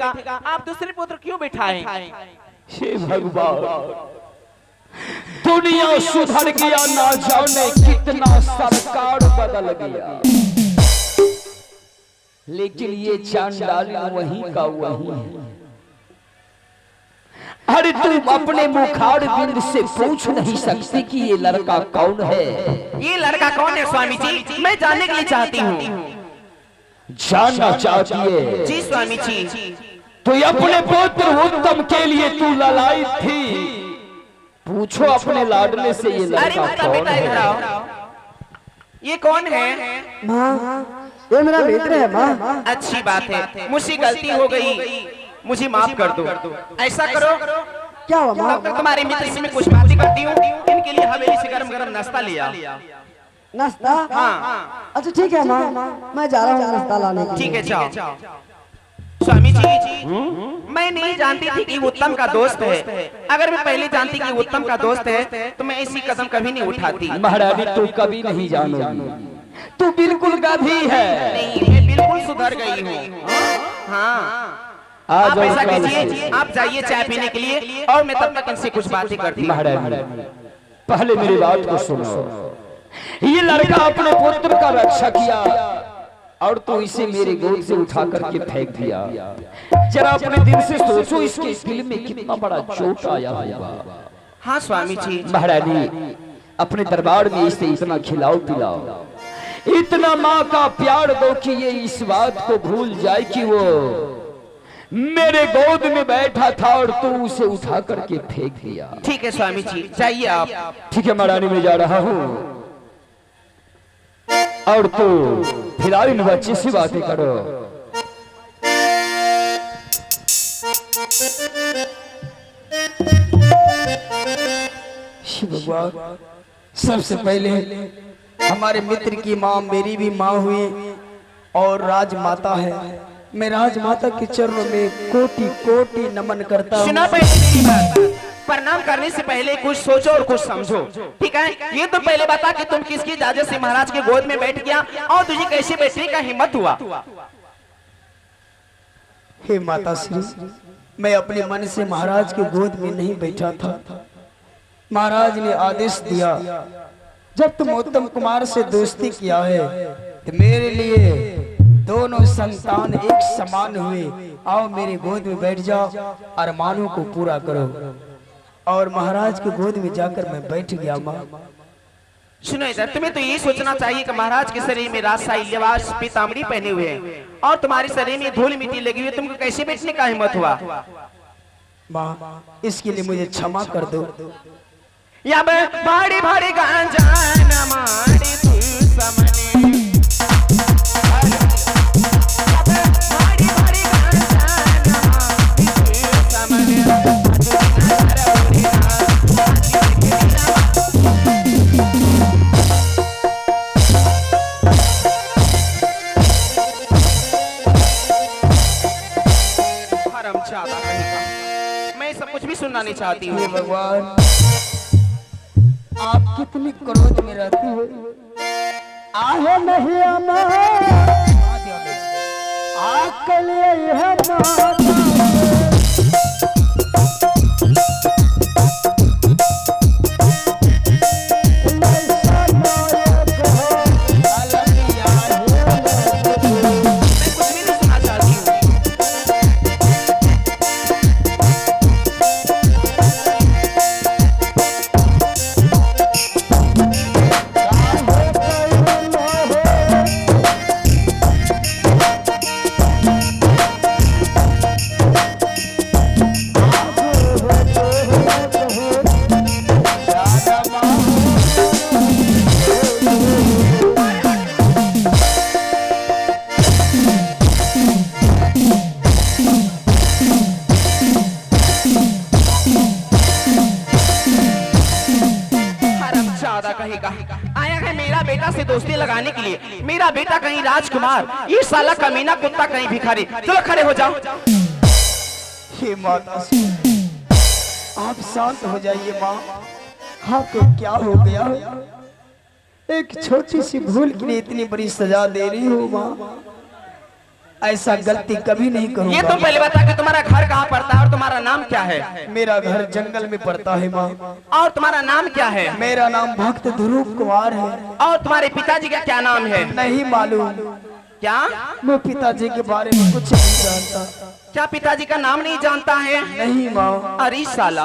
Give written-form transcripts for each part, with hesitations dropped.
बैठेगा, आप दूसरे पुत्र क्यों बिठाए? हे भगवान, दुनिया सुधर गया, ना जाने कितना सरकार बदल गया, लेकिन ये चांडाल वहीं का वहीं है। अरे तुम अपने मुखार बिंद से पूछ नहीं सकती कि ये लड़का कौन है? ये लड़का कौन है स्वामी जी? मैं जानने के लिए चाहती हूँ। जानना चाहती है? जी स्वामी जी। तो अपने पुत्र उत्तम के लिए तू ललाई थी, पूछो अपने लाडले से ये लड़का कौन है? ये कौन है? माँ, ये मेरा मित्र है माँ। अच्छी बात है, मुझसे गलती हो गई, मुझे माफ कर दो। ऐसा करो, क्या हुआ माँ? तब तक तुम्हारे मित्र से मैं कुछ बातें करती हूँ, इनके लिए हवेली से गरम गरम नाश्ता लिया। नाश्ता? हाँ। अच्छा ठीक है माँ, मैं जा रहा हूँ नाश्ता लाने के लिए। ठीक है, जाओ। स्वामी जी, मैं नहीं जानती थी कि उत्तम का दोस्त है। अगर मैं पहले जानती कि उत्तम का दोस्त है तो मैं ऐसी कदम कभी नहीं उठाती। महारानी तू कभी नहीं जानोगी, तू बिल्कुल गाधी है। नहीं, मैं बिल्कुल सुधर गई हूँ। हाँ, आप ऐसा कीजिए, आप जाइए चाय पीने के लिए और मैं तब तक इनसे कुछ बातें करती हूँ। महारानी पहले मेरी बात को सुनो। ये लड़का अपने पुत्र का रक्षा किया और तो इसे मेरे गोद से उठा करके फेंक दिया। जरा अपने दिल से सोचो, इसके दिल में कितना बड़ा चोट आया होगा। हाँ स्वामी जी। महारानी अपने दरबार में इसे इतना खिलाओ पिलाओ, इतना माँ का प्यार दो कि ये इस बात को भूल जाए कि वो मेरे गोद में बैठा था और तू उसे उठा करके फेंक दिया। ठीक है स्वामी जी, जाइए आप। ठीक है महारानी, मैं जा रहा हूँ और तू फिलहाल इन बच्चे से बातें करो। शिव भगवान, सबसे पहले हमारे मित्र की माँ मेरी भी माँ हुई और राजमाता है। मैं राजमाता के चरणों में कोटि कोटि नमन करता हूँ। सुना मेरी बात, प्रणाम करने से पहले कुछ सोचो और कुछ समझो, ठीक है? ये तो पहले बता कि तुम किसकी इजाजत से महाराज के गोद में बैठ गया और तुझे कैसे बैठने का हिम्मत हुआ? हे माता श्री, मैं अपने मन से महाराज के गोद में नहीं बैठा था। महाराज ने आदेश दिया, जब तुम उत्तम कुमार से दोस्ती किया है तो मेरे लिए दोनों संतान एक समान हुए, आओ मेरे गोद में बैठ जाओ, अरमानों को पूरा करो। और महाराज के गोद में जाकर मैं बैठ गया। माँ सुनो इधर, तुम्हें तो ये सोचना चाहिए कि महाराज के शरीर में राजशाही लिबास पीताम्बरी पहने हुए हैं और तुम्हारे शरीर में धूल मिट्टी लगी हुई है, तुमको कैसे बैठने का हिम्मत हुआ? माँ, इसके लिए मुझे क्षमा कर दो। या भाड़ी भाड़ी गांजा न मारी तू समने, भाड़ी भाड़ी गांजा न मारी तू समने। मैं सब कुछ भी सुनना नहीं चाहती हूँ। भगवान, आप कितनी क्रोध में रहती हो। आहे नहीं आकल आया है मेरा बेटा से दोस्ती लगाने के लिए। मेरा बेटा कहीं राजकुमार, ये साला कमीना कुत्ता कहीं भिखारी। चलो खड़े हो जाओ। हे माता, आप शांत हो जाइए माँ। आपको क्या हो गया? एक छोटी सी भूल के लिए इतनी बड़ी सजा दे रही हो माँ? ऐसा गलती कभी नहीं ये करूंगा। तुम पहले बता कि तुम्हारा घर कहाँ पड़ता है और तुम्हारा नाम क्या है? मेरा घर जंगल में पड़ता है माँ। और तुम्हारा नाम क्या है? मेरा नाम भक्त ध्रुव कुमार है। और तुम्हारे पिताजी का क्या नाम है? नहीं मालूम। क्या? मैं पिताजी के बारे में कुछ नहीं जानता। क्या पिताजी का नाम नहीं जानता है? नहीं माँ। अरे साला,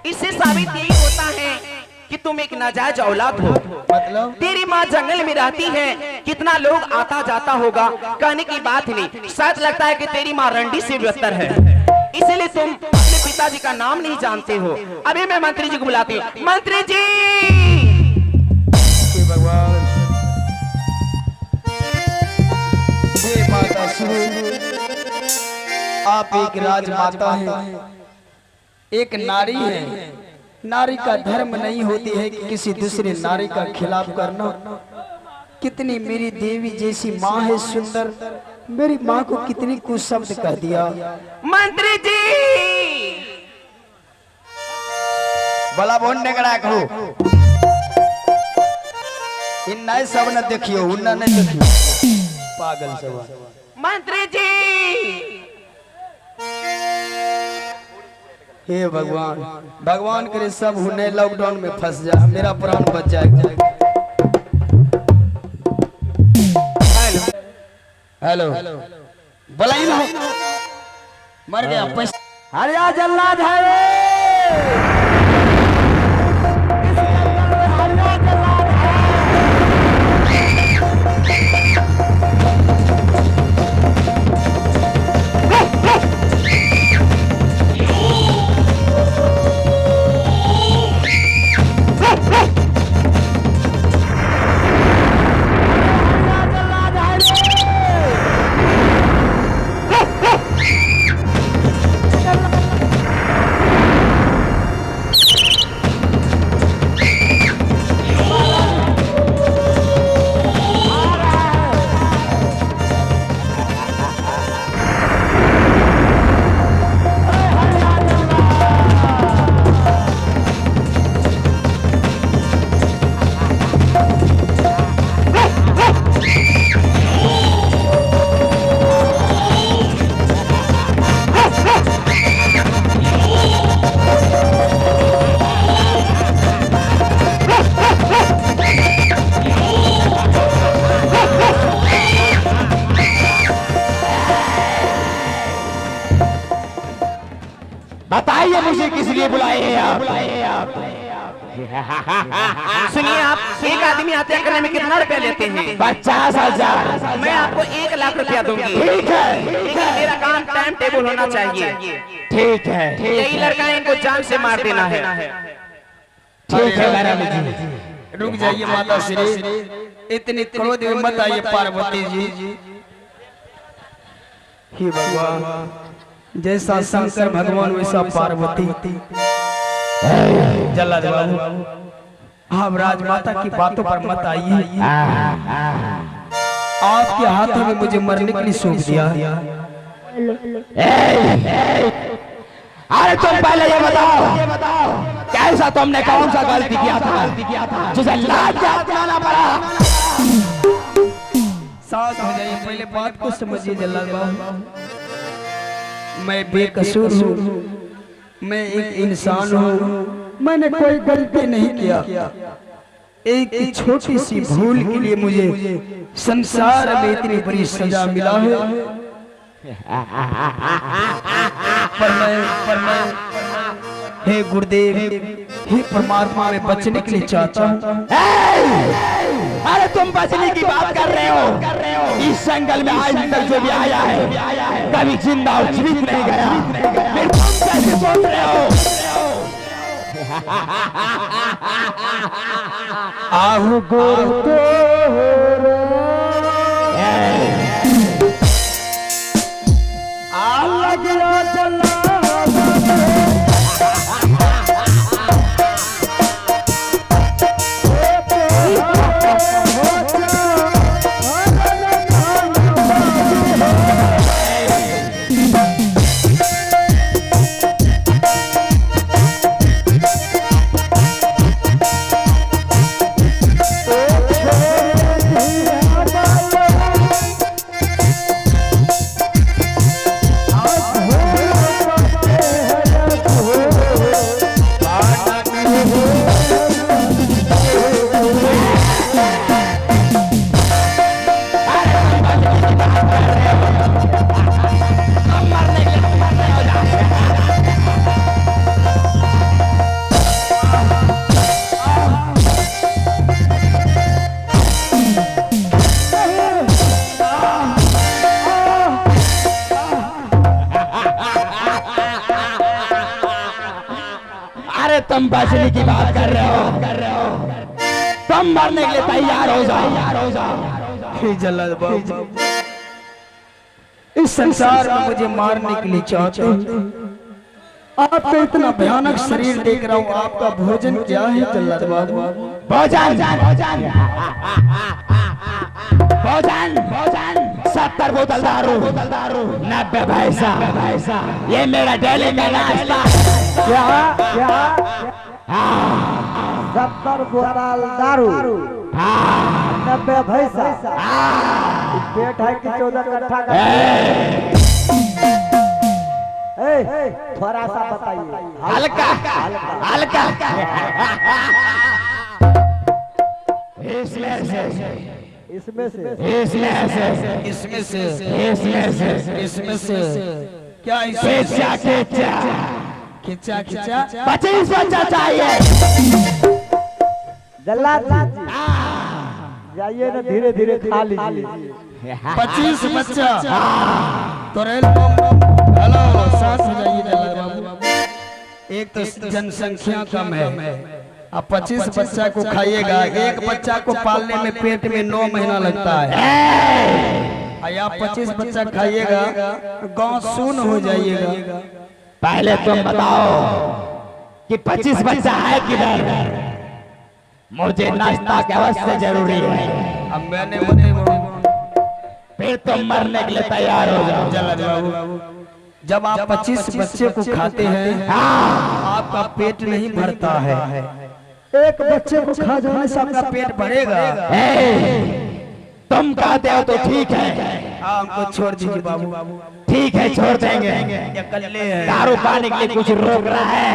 इससे साबित यही होता है कि तुम एक नाजायज औलाद हो। मतलब? तेरी माँ जंगल में रहती है, कितना लोग आता जाता होगा, कहने की बात नहीं। शायद लगता है कि तेरी माँ रंडी से बेहतर है, इसलिए तुम अपने पिताजी का नाम नहीं जानते हो। अभी मैं मंत्री जी को बुलाती हूँ। मंत्री जी! भगवान, हे माता श्री, आप एक राजमाता हैं, एक नारी है। नारी का धर्म नहीं होती है कि किसी दूसरे नारी का खिलाफ करना। कितनी मेरी देवी जैसी माँ है, सुंदर। मेरी माँ को कितनी कुछ शब्द कह दिया। मंत्री जी! भला बोलने कड़ा कहो, इन नए सब न देखियो, उन्ना न देखियो, पागल सब। मंत्री जी! हे भगवान, भगवान करे सब हुने लॉकडाउन में फंस जा, मेरा प्राण बच जाएगा। हेलो बोला ही ना, मर गया पैसा। हरिया जल्लाद है रे। बताइए मुझे किस लिए बुलाए हैं आप? सुनिए, आप एक आदमी हत्या करने में कितना रुपया लेते हैं? 50,000। मैं आपको 1 लाख रुपया दूंगी। ठीक है, लेकिन मेरा काम टाइम टेबल होना चाहिए। ठीक है, यही लड़का है, इनको जान से मार देना है। ठीक है मैडम जी। रुक जाइए माता श्री, इतनी क्रोध में मत आइए पार्वती जी। हे भगवान, जैसा शंकर भगवान वैसा पार्वती। जल्लाद बाबू, आप राजमाता की बातों पर मत आइए। आपके हाथों में मुझे मरने के लिए सौंप दिया। अरे तुम पहले ये बताओ कैसा तुमने कौन सा गलती किया था जिसे लाज का अपनाना पड़ा? साथ हो जाइए, पहले बात को समझिए जल्लाद बाबू। मैं बेकसूर हूँ, मैं एक इंसान हूँ, मैंने कोई गलती नहीं किया। एक छोटी सी भूल के लिए मुझे संसार में इतनी बड़ी सजा मिला है। पर मैं हे गुरुदेव, हे परमात्मा, में बचने के लिए चाहता हूँ। अरे तुम बचने की बात कर रहे हो? इस जंगल में आज तक जो भी आया है कभी जिंदा और जीवित नहीं गया। फिर तुम कैसे सोच रहे हो? आहू गोर अरे तुम बचने की बात कर रहे हो, तुम मरने के लिए तैयार हो जाओ। हे जल्लाद बाबू, इस संसार में मुझे मारने के लिए चाहते हो। आपका इतना भयानक शरीर देख रहा हूँ, आपका भोजन क्या है जल्लाद बाबू? भोजन 70 बोतल दारू, 90 पैसा, ये मेरा डेली का नाश्ता। क्या 70 बोतल दारू, 90 पैसा, पेट है कि 14 कट्ठा का? थोड़ा सा बताइए। हल्का। इसमें से क्या? खिंचा 25 बच्चा चाहिए। जल्लाद जी जाइए ना, धीरे धीरे खा लीजिए। 25 बच्चा तो हेलो, सांस हो जाइए जल्लाद बाबू। एक तो जनसंख्या कम है, अब 25 बच्चा को खाइएगा। एक बच्चा को पालने में पेट में 9 महीना लगता है। आप 25 बच्चा खाइएगा, गांव सुन हो जाइएगा। पहले तुम बताओ कि 25 बच्चा है किधर? मुझे नाश्ता की अवश्य जरूरी है। अब मैंने फिर तुम मरने के लिए तैयार हो जाओ। जल्लाद बाबू, जब आप 25 बच्चे को खाते हैं, आपका पेट नहीं भरता है। एक बच्चे को खा जाने से आपका पेट भरेगा। तुम कहते हो तो ठीक है, हमको छोड़ दीजिए बाबू। ठीक है छोड़ देंगे। अकेले हैं। दारू पाने के लिए कुछ रोक रहा है?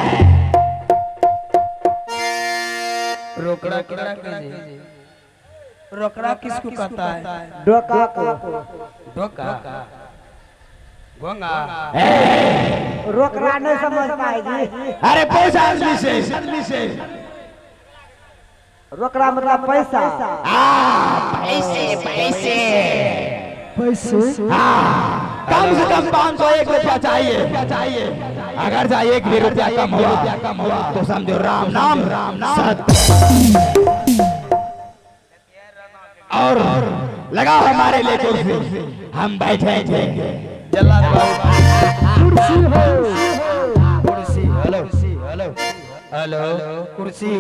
रोकड़ा रोकड़ा किसको कहता है? डोका को डोका गोंगा। रोकड़ा नहीं समझता है जी। अरे पैसा आदमी से रोकड़ा मतलब पैसा। पैसे कम से कम 501 रुपया चाहिए। अगर चाहिए 1 भी रुपया कम हुआ तो समझो राम नाम सत्य। और लगाओ हमारे लिए कुर्सी, हम बैठेंगे। जल्लाद बाबू, कुर्सी। हेलो कुर्सी।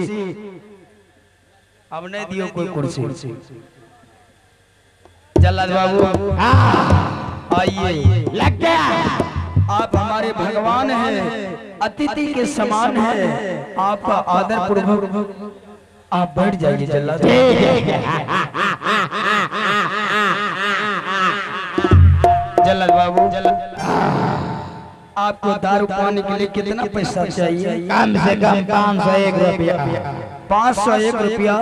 अब नहीं दियो कोई कुर्सी। जल्लाद बाबू आइए। लग गया। आप हमारे भगवान हैं, अतिथि के समान हैं। आपका आदर पूर्वक आप बैठ जाइए जल्लाद। जल्लाद बाबू, आपको दारू पाने के लिए कितना पैसा चाहिए? कम से कम 501 रुपया। 501 रुपया?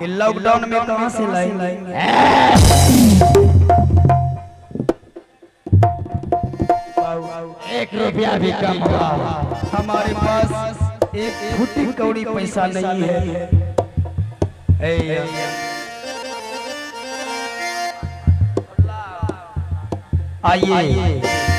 ये लॉकडाउन में कहाँ से लाएंगे? 1 रुपया भी कम हुआ। हमारे पास एक फुटी कौड़ी पैसा नहीं है। आइए।